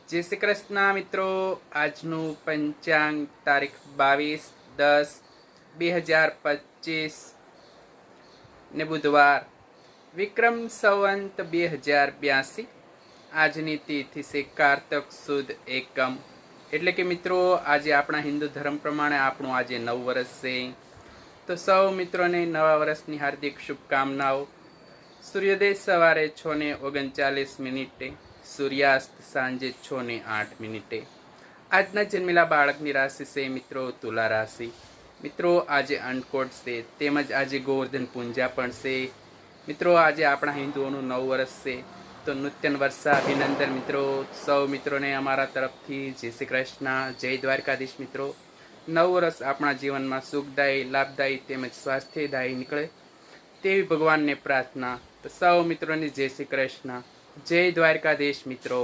જય શ્રી કૃષ્ણ મિત્રો। આજનું પંચાંગ તારીખ 22/10/2025 ને બુધવાર, વિક્રમ સંવંત 2082। આજની તિથિ છે કારતક સુદ એકમ, એટલે કે મિત્રો આજે આપણા હિન્દુ ધર્મ પ્રમાણે આપણું આજે નવ વર્ષ છે। તો સૌ મિત્રોને નવા વર્ષની હાર્દિક શુભકામનાઓ। સૂર્યોદય સવારે 6:39, સૂર્યાસ્ત સાંજે 6:08। આજના જન્મેલા બાળકની રાશિ છે મિત્રો તુલા રાશિ। મિત્રો આજે અન્નકોટ છે, તેમજ આજે ગોવર્ધન પૂજા પણ છે। મિત્રો આજે આપણા હિન્દુઓનું નવ વર્ષ છે, તો નૂતન વર્ષાભિનંદન મિત્રો। સૌ મિત્રોને અમારા તરફથી જય શ્રી કૃષ્ણ, જય દ્વારકાધીશ મિત્રો। નવ વર્ષ આપણા જીવનમાં સુખદાયી, લાભદાયી તેમજ સ્વાસ્થ્યદાયી નીકળે તેવી ભગવાનને પ્રાર્થના। તો સૌ મિત્રોને જય શ્રી કૃષ્ણ, જય દ્વારકાધીશ મિત્રો।